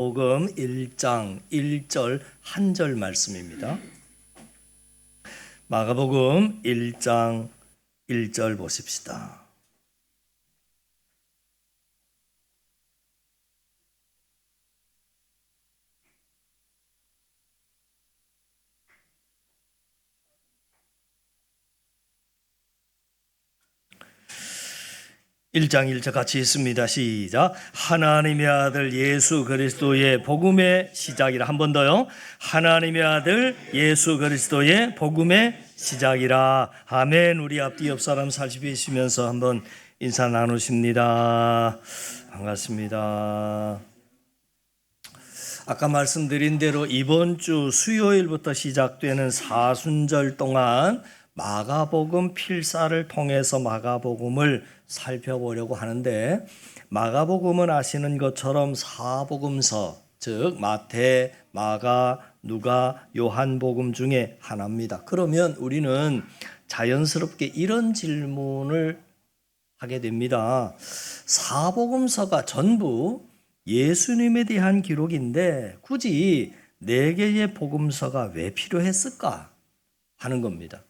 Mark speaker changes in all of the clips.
Speaker 1: 복음 1장 1절 한 절 말씀입니다. 마가복음 1장 1절 보십시다. 일 장 1절 같이 있습니다. 시작. 하나님의 아들 예수 그리스도의 복음의 시작이라. 한 번 더요. 하나님의 아들 예수 그리스도의 복음의 시작이라. 아멘. 우리 앞뒤 옆 사람 살피시면서 한번 인사 나누십니다. 반갑습니다. 아까 말씀드린 대로 이번 주 수요일부터 시작되는 사순절 동안 마가복음 필사를 통해서 마가복음을 살펴보려고 하는데, 마가복음은 아시는 것처럼 사복음서, 즉 마태, 마가, 누가, 요한복음 중에 하나입니다. 그러면 우리는 자연스럽게 이런 질문을 하게 됩니다. 사복음서가 전부 예수님에 대한 기록인데 굳이 4개의 복음서가 왜 필요했을까 하는 겁니다.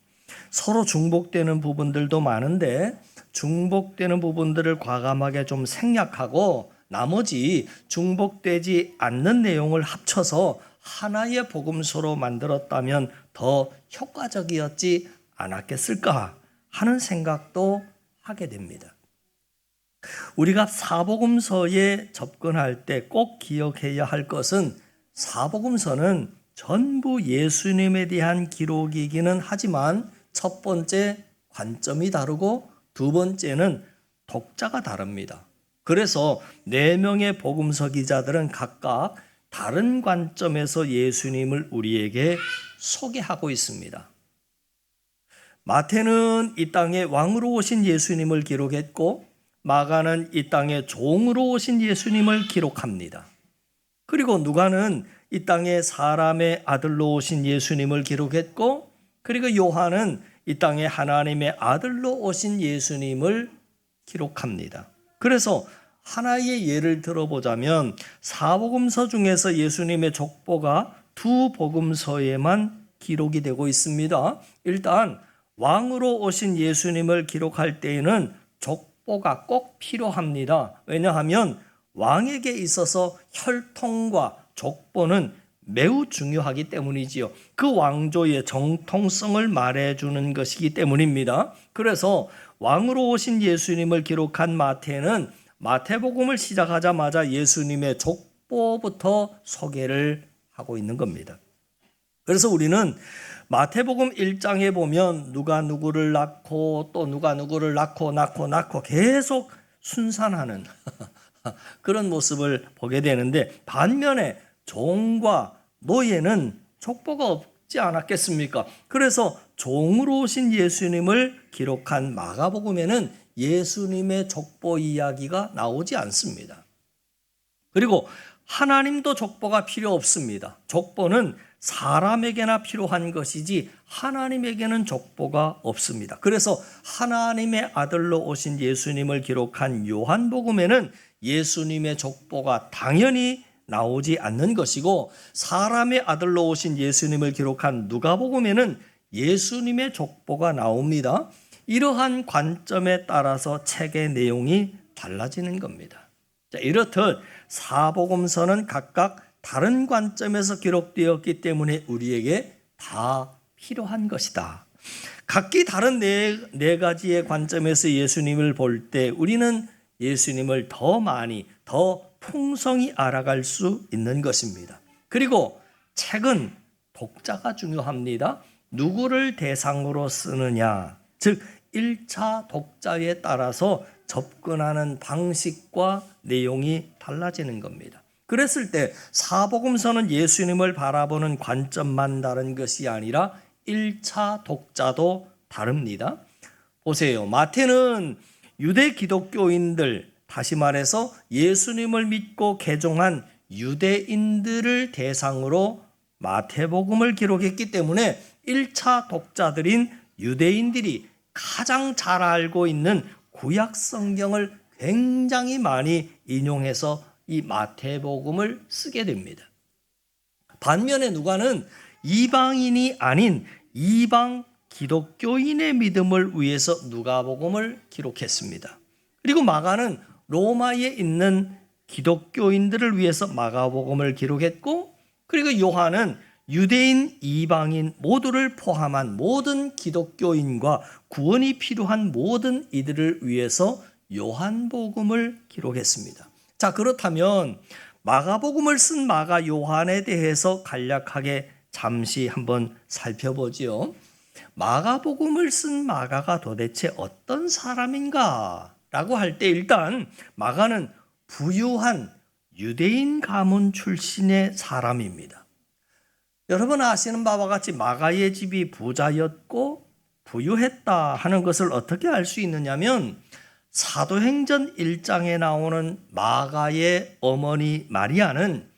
Speaker 1: 서로 중복되는 부분들도 많은데 중복되는 부분들을 과감하게 좀 생략하고 나머지 중복되지 않는 내용을 합쳐서 하나의 복음서로 만들었다면 더 효과적이었지 않았겠을까 하는 생각도 하게 됩니다. 우리가 사복음서에 접근할 때 꼭 기억해야 할 것은, 사복음서는 전부 예수님에 대한 기록이기는 하지만 첫 번째 관점이 다르고 두 번째는 독자가 다릅니다. 그래서 4명의 복음서 기자들은 각각 다른 관점에서 예수님을 우리에게 소개하고 있습니다. 마태는 이 땅에 왕으로 오신 예수님을 기록했고, 마가는 이 땅에 종으로 오신 예수님을 기록합니다. 그리고 누가는 이 땅에 사람의 아들로 오신 예수님을 기록했고, 그리고 요한은 이 땅에 하나님의 아들로 오신 예수님을 기록합니다. 그래서 하나의 예를 들어보자면 사복음서 중에서 예수님의 족보가 2 복음서에만 기록이 되고 있습니다. 일단 왕으로 오신 예수님을 기록할 때에는 족보가 꼭 필요합니다. 왜냐하면 왕에게 있어서 혈통과 족보는 매우 중요하기 때문이지요. 그 왕조의 정통성을 말해주는 것이기 때문입니다. 그래서 왕으로 오신 예수님을 기록한 마태는 마태복음을 시작하자마자 예수님의 족보부터 소개를 하고 있는 겁니다. 그래서 우리는 마태복음 1장에 보면 누가 누구를 낳고 또 누가 누구를 낳고 계속 순산하는 그런 모습을 보게 되는데, 반면에 종과 노예는 족보가 없지 않았겠습니까? 그래서 종으로 오신 예수님을 기록한 마가복음에는 예수님의 족보 이야기가 나오지 않습니다. 그리고 하나님도 족보가 필요 없습니다. 족보는 사람에게나 필요한 것이지 하나님에게는 족보가 없습니다. 그래서 하나님의 아들로 오신 예수님을 기록한 요한복음에는 예수님의 족보가 당연히 나오지 않는 것이고, 사람의 아들로 오신 예수님을 기록한 누가복음에는 예수님의 족보가 나옵니다. 이러한 관점에 따라서 책의 내용이 달라지는 겁니다. 자, 이렇듯 사복음서는 각각 다른 관점에서 기록되었기 때문에 우리에게 다 필요한 것이다. 각기 다른 네 가지의 관점에서 예수님을 볼 때 우리는 예수님을 더 많이, 더 풍성히 알아갈 수 있는 것입니다. 그리고 책은 독자가 중요합니다. 누구를 대상으로 쓰느냐, 즉 1차 독자에 따라서 접근하는 방식과 내용이 달라지는 겁니다. 그랬을 때 사복음서는 예수님을 바라보는 관점만 다른 것이 아니라 1차 독자도 다릅니다. 보세요. 마태는 유대 기독교인들, 다시 말해서 예수님을 믿고 개종한 유대인들을 대상으로 마태복음을 기록했기 때문에 1차 독자들인 유대인들이 가장 잘 알고 있는 구약 성경을 굉장히 많이 인용해서 이 마태복음을 쓰게 됩니다. 반면에 누가는 이방인이 아닌 이방 기독교인의 믿음을 위해서 누가복음을 기록했습니다. 그리고 마가는 로마에 있는 기독교인들을 위해서 마가복음을 기록했고, 그리고 요한은 유대인, 이방인 모두를 포함한 모든 기독교인과 구원이 필요한 모든 이들을 위해서 요한복음을 기록했습니다. 자, 그렇다면 마가복음을 쓴 마가 요한에 대해서 간략하게 잠시 한번 살펴보지요. 마가복음을 쓴 마가가 도대체 어떤 사람인가? 라고 할 때 일단 마가는 부유한 유대인 가문 출신의 사람입니다. 여러분 아시는 바와 같이 마가의 집이 부자였고 부유했다 하는 것을 어떻게 알 수 있느냐면 사도행전 1장에 나오는 마가의 어머니 마리아는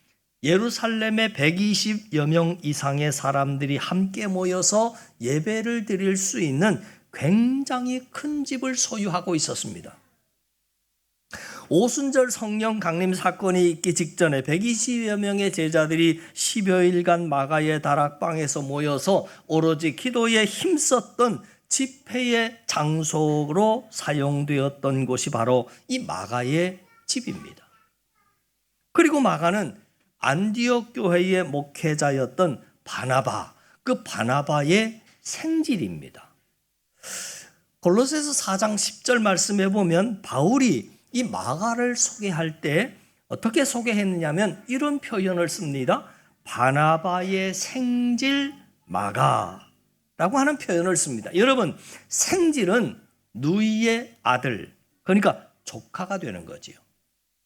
Speaker 1: 예루살렘에 120여 명 이상의 사람들이 함께 모여서 예배를 드릴 수 있는 굉장히 큰 집을 소유하고 있었습니다. 오순절 성령 강림 사건이 있기 직전에 120여 명의 제자들이 10여일간 마가의 다락방에서 모여서 오로지 기도에 힘썼던 집회의 장소로 사용되었던 곳이 바로 이 마가의 집입니다. 그리고 마가는 안디옥 교회의 목회자였던 바나바, 그 바나바의 생질입니다. 골로새서 4장 10절 말씀에 보면 바울이 이 마가를 소개할 때 어떻게 소개했느냐면 이런 표현을 씁니다. 바나바의 생질 마가라고 하는 표현을 씁니다. 여러분, 생질은 누이의 아들, 그러니까 조카가 되는 거지요.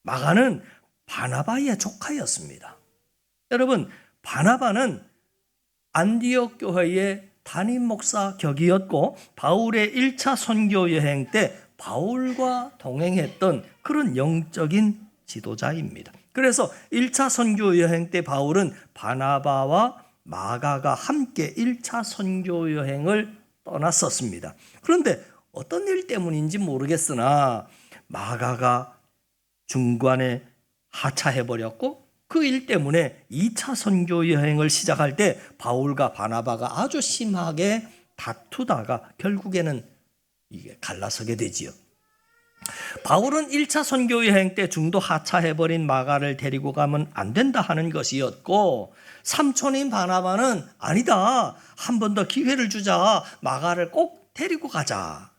Speaker 1: 마가는 바나바의 조카였습니다. 여러분, 바나바는 안디옥 교회의 담임 목사 격이었고 바울의 1차 선교 여행 때 바울과 동행했던 그런 영적인 지도자입니다. 그래서 1차 선교 여행 때 바울은 바나바와 마가가 함께 1차 선교 여행을 떠났었습니다. 그런데 어떤 일 때문인지 모르겠으나 마가가 중간에 하차해버렸고 그 일 때문에 2차 선교 여행을 시작할 때 바울과 바나바가 아주 심하게 다투다가 결국에는 이게 갈라서게 되지요. 바울은 1차 선교 여행 때 중도 하차해버린 마가를 데리고 가면 안 된다 하는 것이었고, 삼촌인 바나바는 아니다, 한 번 더 기회를 주자, 마가를 꼭 데리고 가자,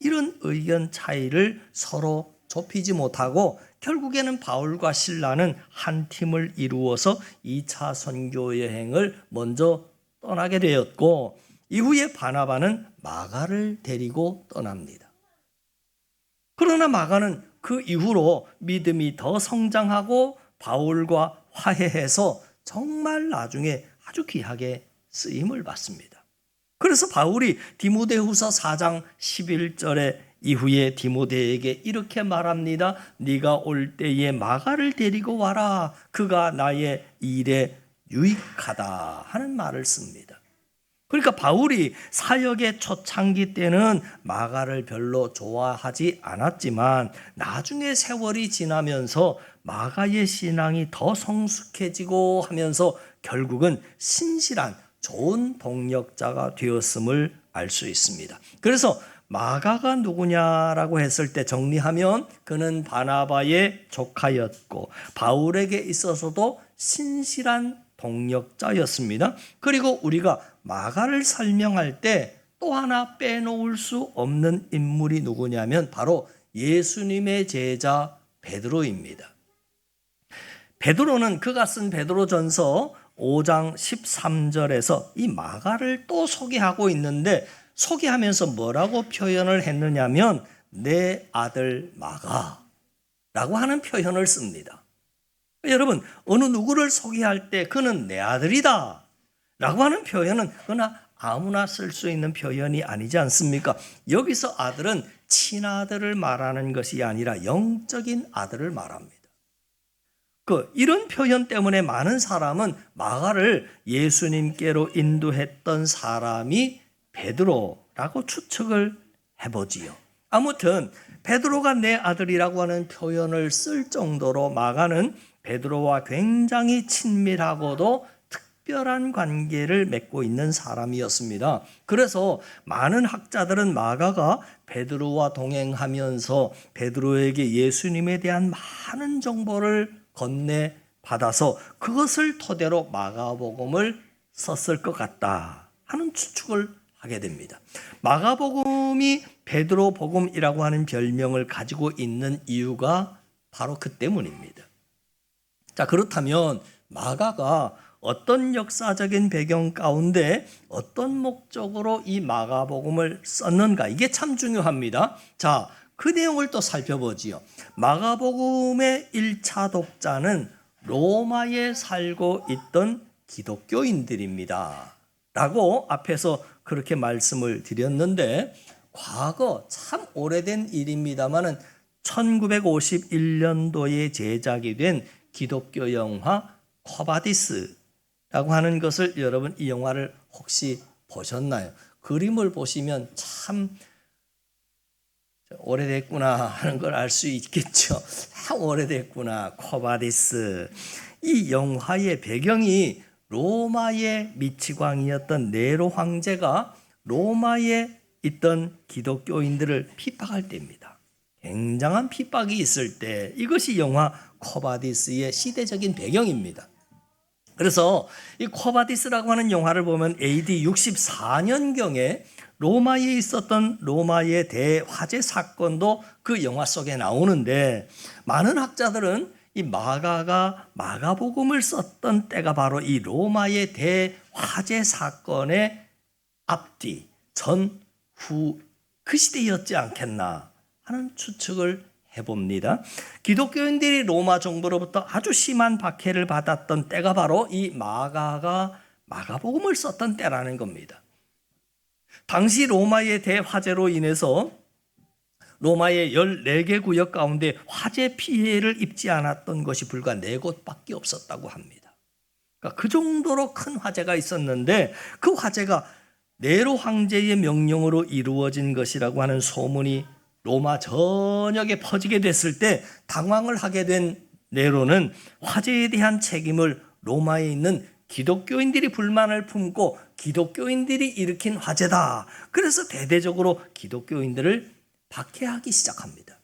Speaker 1: 이런 의견 차이를 서로 좁히지 못하고 결국에는 바울과 실라는 한 팀을 이루어서 2차 선교 여행을 먼저 떠나게 되었고, 이후에 바나바는 마가를 데리고 떠납니다. 그러나 마가는 그 이후로 믿음이 더 성장하고 바울과 화해해서 정말 나중에 아주 귀하게 쓰임을 받습니다. 그래서 바울이 디모데후서 4장 11절에 이후에 디모데에게 이렇게 말합니다. 네가 올 때에 마가를 데리고 와라. 그가 나의 일에 유익하다 하는 말을 씁니다. 그러니까 바울이 사역의 초창기 때는 마가를 별로 좋아하지 않았지만 나중에 세월이 지나면서 마가의 신앙이 더 성숙해지고 하면서 결국은 신실한 좋은 동역자가 되었음을 알 수 있습니다. 그래서 마가가 누구냐라고 했을 때 정리하면 그는 바나바의 조카였고 바울에게 있어서도 신실한 동역자였습니다. 그리고 우리가 마가를 설명할 때 또 하나 빼놓을 수 없는 인물이 누구냐면 바로 예수님의 제자 베드로입니다. 베드로는 그가 쓴 베드로전서 5장 13절에서 이 마가를 또 소개하고 있는데 소개하면서 뭐라고 표현을 했느냐면 내 아들 마가라고 하는 표현을 씁니다. 여러분, 어느 누구를 소개할 때 그는 내 아들이다 라고 하는 표현은 그러나 아무나 쓸 수 있는 표현이 아니지 않습니까? 여기서 아들은 친아들을 말하는 것이 아니라 영적인 아들을 말합니다. 이런 표현 때문에 많은 사람은 마가를 예수님께로 인도했던 사람이 베드로라고 추측을 해보지요. 아무튼 베드로가 내 아들이라고 하는 표현을 쓸 정도로 마가는 베드로와 굉장히 친밀하고도 특별한 관계를 맺고 있는 사람이었습니다. 그래서 많은 학자들은 마가가 베드로와 동행하면서 베드로에게 예수님에 대한 많은 정보를 건네 받아서 그것을 토대로 마가복음을 썼을 것 같다 하는 추측을 하게 됩니다. 마가복음이 베드로 복음이라고 하는 별명을 가지고 있는 이유가 바로 그 때문입니다. 자, 그렇다면 마가가 어떤 역사적인 배경 가운데 어떤 목적으로 이 마가복음을 썼는가, 이게 참 중요합니다. 자, 그 내용을 또 살펴보지요. 마가복음의 1차 독자는 로마에 살고 있던 기독교인들입니다 라고 앞에서 그렇게 말씀을 드렸는데, 과거 참 오래된 일입니다마는 1951년도에 제작이 된 기독교 영화 쿼바디스라고 하는 것을, 여러분 이 영화를 혹시 보셨나요? 그림을 보시면 참 오래됐구나 하는 걸 알 수 있겠죠. 참 오래됐구나. 쿼바디스. 이 영화의 배경이 로마의 미치광이었던 네로 황제가 로마에 있던 기독교인들을 핍박할 때입니다. 굉장한 핍박이 있을 때, 이것이 영화 쿼바디스의 시대적인 배경입니다. 그래서 이 쿼바디스라고 하는 영화를 보면 AD 64년경에 로마에 있었던 로마의 대화재 사건도 그 영화 속에 나오는데, 많은 학자들은 이 마가가 마가복음을 썼던 때가 바로 이 로마의 대화재 사건의 앞뒤, 전, 후 그 시대였지 않겠나 하는 추측을 해봅니다. 기독교인들이 로마 정부로부터 아주 심한 박해를 받았던 때가 바로 이 마가가 마가복음을 썼던 때라는 겁니다. 당시 로마의 대화재로 인해서 로마의 14개 구역 가운데 화재 피해를 입지 않았던 것이 불과 4곳밖에 없었다고 합니다. 그러니까 그 정도로 큰 화재가 있었는데, 그 화재가 네로 황제의 명령으로 이루어진 것이라고 하는 소문이 로마 전역에 퍼지게 됐을 때 당황을 하게 된 네로는 화재에 대한 책임을 로마에 있는 기독교인들이 불만을 품고 기독교인들이 일으킨 화재다, 그래서 대대적으로 기독교인들을 박해하기 시작합니다.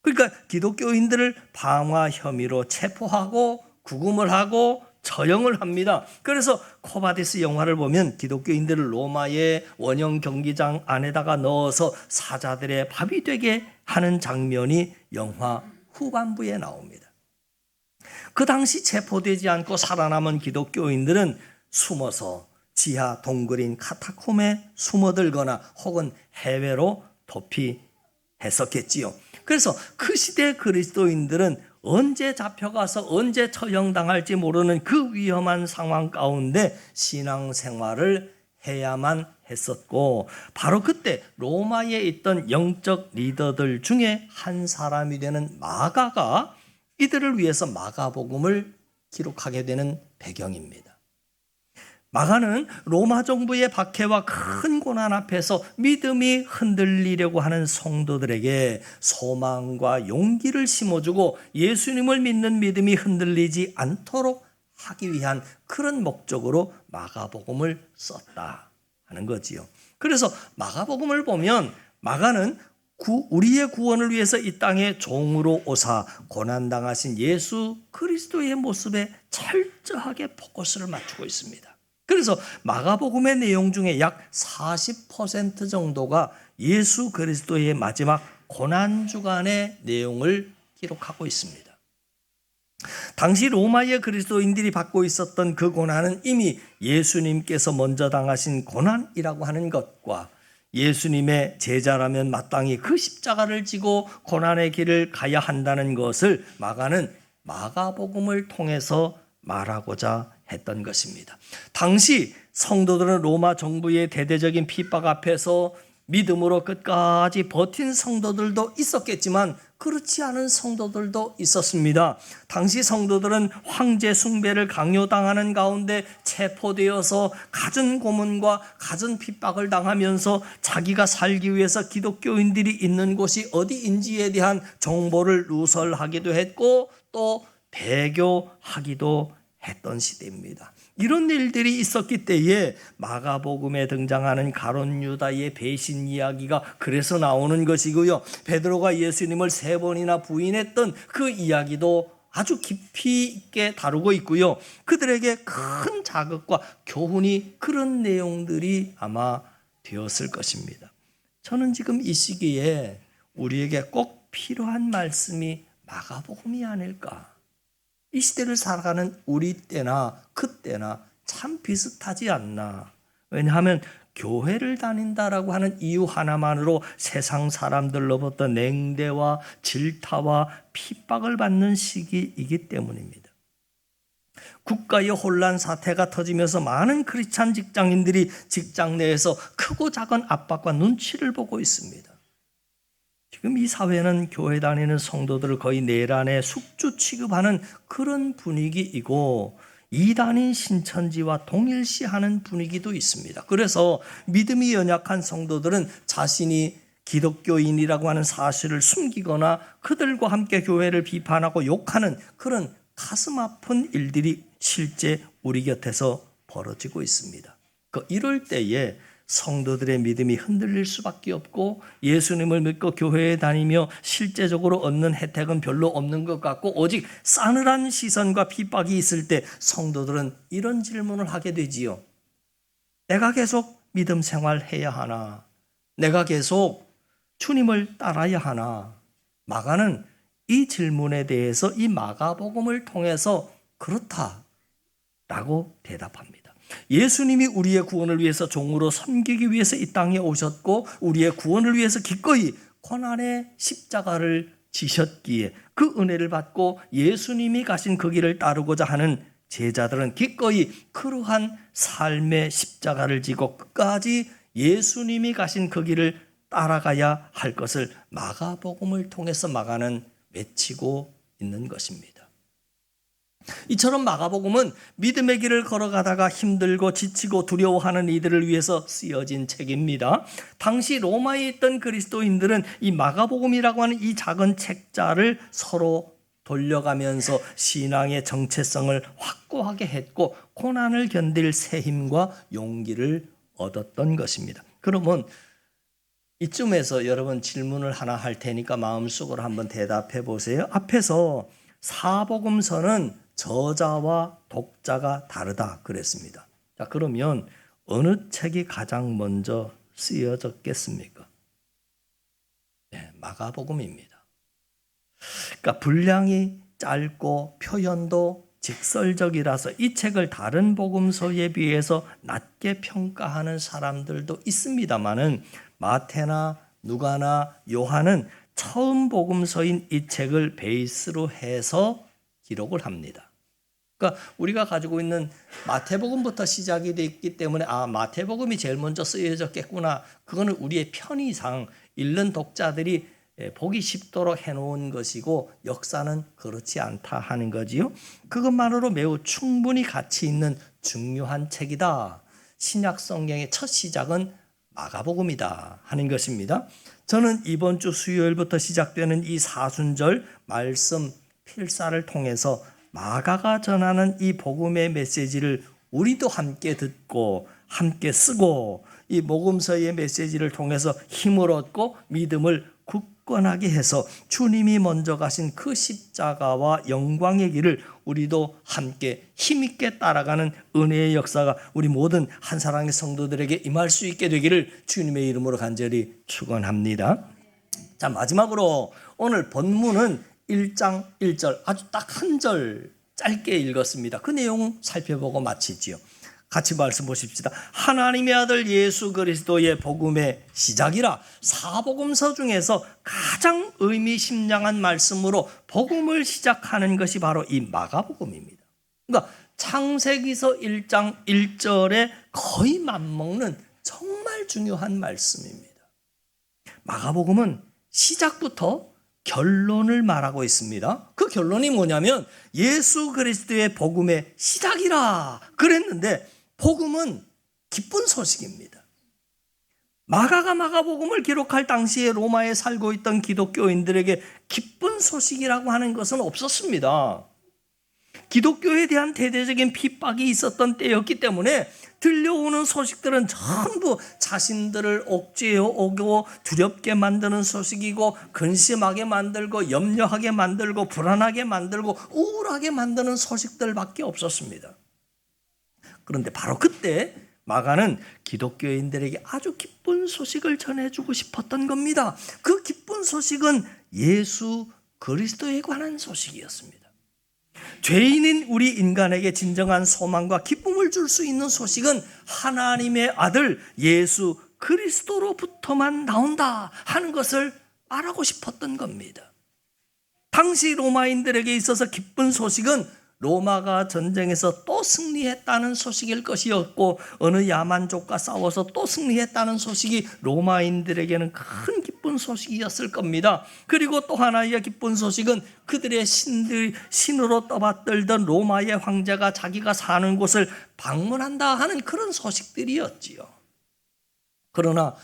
Speaker 1: 그러니까 기독교인들을 방화 혐의로 체포하고 구금을 하고 처형을 합니다. 그래서 쿼바디스 영화를 보면 기독교인들을 로마의 원형 경기장 안에다가 넣어서 사자들의 밥이 되게 하는 장면이 영화 후반부에 나옵니다. 그 당시 체포되지 않고 살아남은 기독교인들은 숨어서 지하 동굴인 카타콤에 숨어들거나 혹은 해외로 도피했었겠지요. 그래서 그 시대 그리스도인들은 언제 잡혀가서 언제 처형당할지 모르는 그 위험한 상황 가운데 신앙생활을 해야만 했었고, 바로 그때 로마에 있던 영적 리더들 중에 한 사람이 되는 마가가 이들을 위해서 마가복음을 기록하게 되는 배경입니다. 마가는 로마 정부의 박해와 큰 고난 앞에서 믿음이 흔들리려고 하는 성도들에게 소망과 용기를 심어주고 예수님을 믿는 믿음이 흔들리지 않도록 하기 위한 그런 목적으로 마가복음을 썼다 하는 거지요. 그래서 마가복음을 보면 마가는 우리의 구원을 위해서 이 땅에 종으로 오사 고난당하신 예수 그리스도의 모습에 철저하게 포커스를 맞추고 있습니다. 그래서 마가복음의 내용 중에 약 40% 정도가 예수 그리스도의 마지막 고난주간의 내용을 기록하고 있습니다. 당시 로마의 그리스도인들이 받고 있었던 그 고난은 이미 예수님께서 먼저 당하신 고난이라고 하는 것과 예수님의 제자라면 마땅히 그 십자가를 지고 고난의 길을 가야 한다는 것을 마가는 마가복음을 통해서 말하고자 했던 것입니다. 당시 성도들은 로마 정부의 대대적인 핍박 앞에서 믿음으로 끝까지 버틴 성도들도 있었겠지만 그렇지 않은 성도들도 있었습니다. 당시 성도들은 황제 숭배를 강요당하는 가운데 체포되어서 갖은 고문과 갖은 핍박을 당하면서 자기가 살기 위해서 기독교인들이 있는 곳이 어디인지에 대한 정보를 누설하기도 했고 또 배교하기도 했던 시대입니다. 이런 일들이 있었기 때에 마가복음에 등장하는 가룟 유다의 배신 이야기가 그래서 나오는 것이고요. 베드로가 예수님을 3번이나 부인했던 그 이야기도 아주 깊이 있게 다루고 있고요. 그들에게 큰 자극과 교훈이 그런 내용들이 아마 되었을 것입니다. 저는 지금 이 시기에 우리에게 꼭 필요한 말씀이 마가복음이 아닐까. 이 시대를 살아가는 우리 때나 그때나 참 비슷하지 않나. 왜냐하면 교회를 다닌다라고 하는 이유 하나만으로 세상 사람들로부터 냉대와 질타와 핍박을 받는 시기이기 때문입니다. 국가의 혼란 사태가 터지면서 많은 크리스찬 직장인들이 직장 내에서 크고 작은 압박과 눈치를 보고 있습니다. 지금 이 사회는 교회 다니는 성도들을 거의 내란의 숙주 취급하는 그런 분위기이고 이단인 신천지와 동일시하는 분위기도 있습니다. 그래서 믿음이 연약한 성도들은 자신이 기독교인이라고 하는 사실을 숨기거나 그들과 함께 교회를 비판하고 욕하는 그런 가슴 아픈 일들이 실제 우리 곁에서 벌어지고 있습니다. 이럴 때에 성도들의 믿음이 흔들릴 수밖에 없고 예수님을 믿고 교회에 다니며 실제적으로 얻는 혜택은 별로 없는 것 같고 오직 싸늘한 시선과 핍박이 있을 때 성도들은 이런 질문을 하게 되지요. 내가 계속 믿음 생활해야 하나? 내가 계속 주님을 따라야 하나? 마가는 이 질문에 대해서 이 마가복음을 통해서 그렇다라고 대답합니다. 예수님이 우리의 구원을 위해서 종으로 섬기기 위해서 이 땅에 오셨고 우리의 구원을 위해서 기꺼이 고난의 십자가를 지셨기에 그 은혜를 받고 예수님이 가신 그 길을 따르고자 하는 제자들은 기꺼이 그러한 삶의 십자가를 지고 끝까지 예수님이 가신 그 길을 따라가야 할 것을 마가복음을 통해서 마가는 외치고 있는 것입니다. 이처럼 마가복음은 믿음의 길을 걸어가다가 힘들고 지치고 두려워하는 이들을 위해서 쓰여진 책입니다. 당시 로마에 있던 그리스도인들은 이 마가복음이라고 하는 이 작은 책자를 서로 돌려가면서 신앙의 정체성을 확고하게 했고 고난을 견딜 새 힘과 용기를 얻었던 것입니다. 그러면 이쯤에서 여러분 질문을 하나 할 테니까 마음속으로 한번 대답해 보세요. 앞에서 사복음서는 저자와 독자가 다르다 그랬습니다. 자, 그러면 어느 책이 가장 먼저 쓰여졌겠습니까? 네, 마가복음입니다. 그러니까 분량이 짧고 표현도 직설적이라서 이 책을 다른 복음서에 비해서 낮게 평가하는 사람들도 있습니다만은 마태나 누가나 요한은 처음 복음서인 이 책을 베이스로 해서 기록을 합니다. 그러니까 우리가 가지고 있는 마태복음부터 시작이 됐기 때문에 마태복음이 제일 먼저 쓰여졌겠구나. 그거는 우리의 편의상 읽는 독자들이 보기 쉽도록 해놓은 것이고 역사는 그렇지 않다 하는 거지요. 그것만으로 매우 충분히 가치 있는 중요한 책이다. 신약 성경의 첫 시작은 마가복음이다 하는 것입니다. 저는 이번 주 수요일부터 시작되는 이 사순절 말씀 필사를 통해서 마가가 전하는 이 복음의 메시지를 우리도 함께 듣고 함께 쓰고 이 복음서의 메시지를 통해서 힘을 얻고 믿음을 굳건하게 해서 주님이 먼저 가신 그 십자가와 영광의 길을 우리도 함께 힘있게 따라가는 은혜의 역사가 우리 모든 한사랑의 성도들에게 임할 수 있게 되기를 주님의 이름으로 간절히 축원합니다. 자, 마지막으로 오늘 본문은 1장 1절 아주 딱 한 절 짧게 읽었습니다. 그 내용 살펴보고 마치지요. 같이 말씀 보십시다. 하나님의 아들 예수 그리스도의 복음의 시작이라. 사복음서 중에서 가장 의미심장한 말씀으로 복음을 시작하는 것이 바로 이 마가복음입니다. 그러니까 창세기서 1장 1절에 거의 맞먹는 정말 중요한 말씀입니다. 마가복음은 시작부터 결론을 말하고 있습니다. 그 결론이 뭐냐면 예수 그리스도의 복음의 시작이라 그랬는데, 복음은 기쁜 소식입니다. 마가가 마가복음을 기록할 당시에 로마에 살고 있던 기독교인들에게 기쁜 소식이라고 하는 것은 없었습니다. 기독교에 대한 대대적인 핍박이 있었던 때였기 때문에 들려오는 소식들은 전부 자신들을 억제해 오고 두렵게 만드는 소식이고, 근심하게 만들고 염려하게 만들고 불안하게 만들고 우울하게 만드는 소식들밖에 없었습니다. 그런데 바로 그때 마가는 기독교인들에게 아주 기쁜 소식을 전해주고 싶었던 겁니다. 그 기쁜 소식은 예수 그리스도에 관한 소식이었습니다. 죄인인 우리 인간에게 진정한 소망과 기쁨을 줄 수 있는 소식은 하나님의 아들 예수 그리스도로부터만 나온다 하는 것을 말하고 싶었던 겁니다. 당시 로마인들에게 있어서 기쁜 소식은 로마가 전쟁에서 또 승리했다는 소식일 것이었고, 어느 야만족과 싸워서 또 승리했다는 소식이 로마인들에게는 큰 기쁜 소식이었을 겁니다. 그리고 또 하나의 기쁜 소식은 그들의 신으로 떠받들던 로마의 황제가 자기가 사는 곳을 방문한다 하는 그런 소식들이었지요. 그러나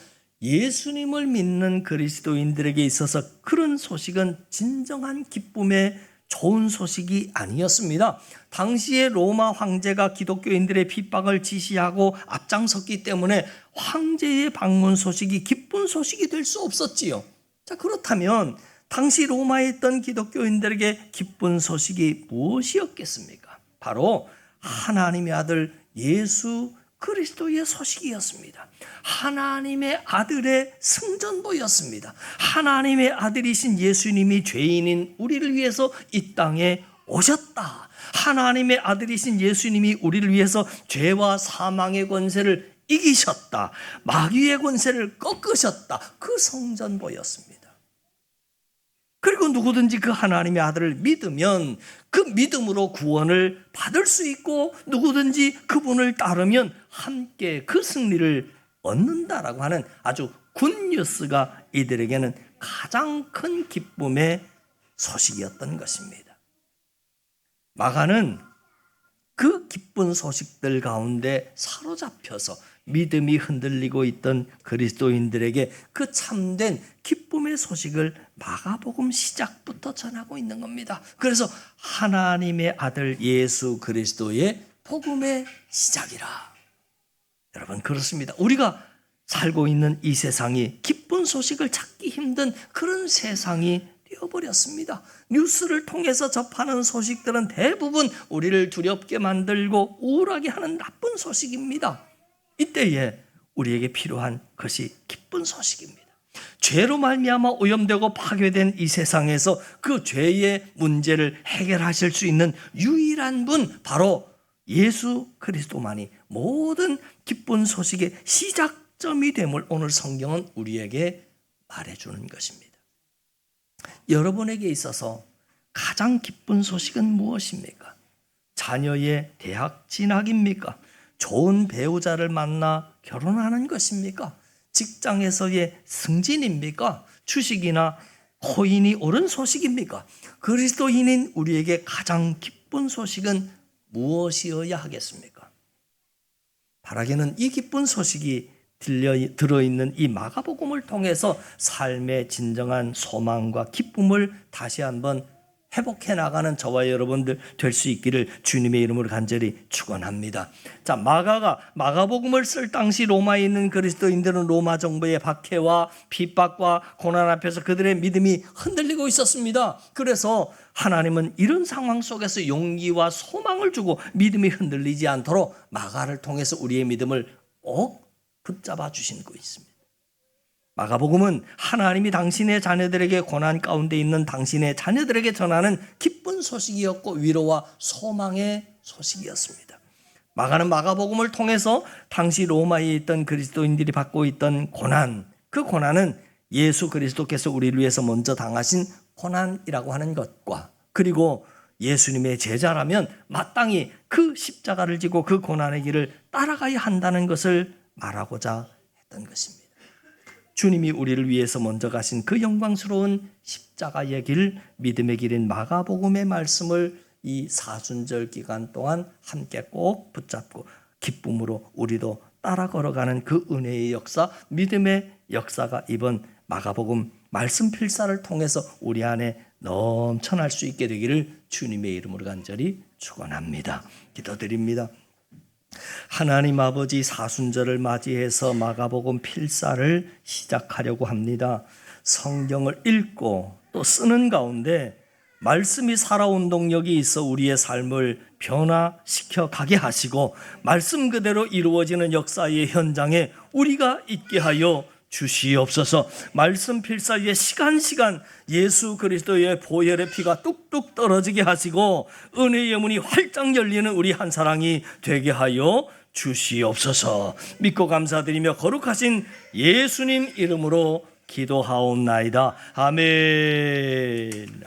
Speaker 1: 예수님을 믿는 그리스도인들에게 있어서 그런 소식은 진정한 기쁨의 좋은 소식이 아니었습니다. 당시에 로마 황제가 기독교인들의 핍박을 지시하고 앞장섰기 때문에 황제의 방문 소식이 기쁜 소식이 될 수 없었지요. 자, 그렇다면 당시 로마에 있던 기독교인들에게 기쁜 소식이 무엇이었겠습니까? 바로 하나님의 아들 예수 그리스도의 소식이었습니다. 하나님의 아들의 승전보였습니다. 하나님의 아들이신 예수님이 죄인인 우리를 위해서 이 땅에 오셨다. 하나님의 아들이신 예수님이 우리를 위해서 죄와 사망의 권세를 이기셨다. 마귀의 권세를 꺾으셨다. 그 성전보였습니다. 그리고 누구든지 그 하나님의 아들을 믿으면 그 믿음으로 구원을 받을 수 있고, 누구든지 그분을 따르면 함께 그 승리를 얻는다라고 하는 아주 굿뉴스가 이들에게는 가장 큰 기쁨의 소식이었던 것입니다. 마가는 그 기쁜 소식들 가운데 사로잡혀서 믿음이 흔들리고 있던 그리스도인들에게 그 참된 기쁨의 소식을 마가복음 시작부터 전하고 있는 겁니다. 그래서 하나님의 아들 예수 그리스도의 복음의 시작이라. 여러분, 그렇습니다. 우리가 살고 있는 이 세상이 기쁜 소식을 찾기 힘든 그런 세상이 되어버렸습니다. 뉴스를 통해서 접하는 소식들은 대부분 우리를 두렵게 만들고 우울하게 하는 나쁜 소식입니다. 이때에 우리에게 필요한 것이 기쁜 소식입니다. 죄로 말미암아 오염되고 파괴된 이 세상에서 그 죄의 문제를 해결하실 수 있는 유일한 분, 바로 예수 그리스도만이 모든 기쁜 소식의 시작점이 됨을 오늘 성경은 우리에게 말해주는 것입니다. 여러분에게 있어서 가장 기쁜 소식은 무엇입니까? 자녀의 대학 진학입니까? 좋은 배우자를 만나 결혼하는 것입니까? 직장에서의 승진입니까? 주식이나 코인이 오른 소식입니까? 그리스도인인 우리에게 가장 기쁜 소식은 무엇이어야 하겠습니까? 바라기는 이 기쁜 소식이 들어있는 이 마가복음을 통해서 삶의 진정한 소망과 기쁨을 다시 한번 회복해 나가는 저와 여러분들 될 수 있기를 주님의 이름으로 간절히 축원합니다. 자, 마가가 마가복음을 쓸 당시 로마에 있는 그리스도인들은 로마 정부의 박해와 핍박과 고난 앞에서 그들의 믿음이 흔들리고 있었습니다. 그래서 하나님은 이런 상황 속에서 용기와 소망을 주고 믿음이 흔들리지 않도록 마가를 통해서 우리의 믿음을 붙잡아 주시고 있습니다. 마가복음은 하나님이 당신의 자녀들에게 고난 가운데 있는 당신의 자녀들에게 전하는 기쁜 소식이었고 위로와 소망의 소식이었습니다. 마가는 마가복음을 통해서 당시 로마에 있던 그리스도인들이 받고 있던 고난, 그 고난은 예수 그리스도께서 우리를 위해서 먼저 당하신 고난이라고 하는 것과, 그리고 예수님의 제자라면 마땅히 그 십자가를 지고 그 고난의 길을 따라가야 한다는 것을 말하고자 했던 것입니다. 주님이 우리를 위해서 먼저 가신 그 영광스러운 십자가의 길, 믿음의 길인 마가복음의 말씀을 이 사순절 기간 동안 함께 꼭 붙잡고 기쁨으로 우리도 따라 걸어가는 그 은혜의 역사, 믿음의 역사가 이번 마가복음 말씀 필사를 통해서 우리 안에 넘쳐날 수 있게 되기를 주님의 이름으로 간절히 축원합니다. 기도드립니다. 하나님 아버지, 사순절을 맞이해서 마가복음 필사를 시작하려고 합니다. 성경을 읽고 또 쓰는 가운데 말씀이 살아온 동력이 있어 우리의 삶을 변화시켜 가게 하시고 말씀 그대로 이루어지는 역사의 현장에 우리가 있게 하여 주시옵소서. 말씀 필사에 시간 예수 그리스도의 보혈의 피가 뚝뚝 떨어지게 하시고 은혜의 문이 활짝 열리는 우리 한 사랑이 되게 하여 주시옵소서. 믿고 감사드리며 거룩하신 예수님 이름으로 기도하옵나이다. 아멘.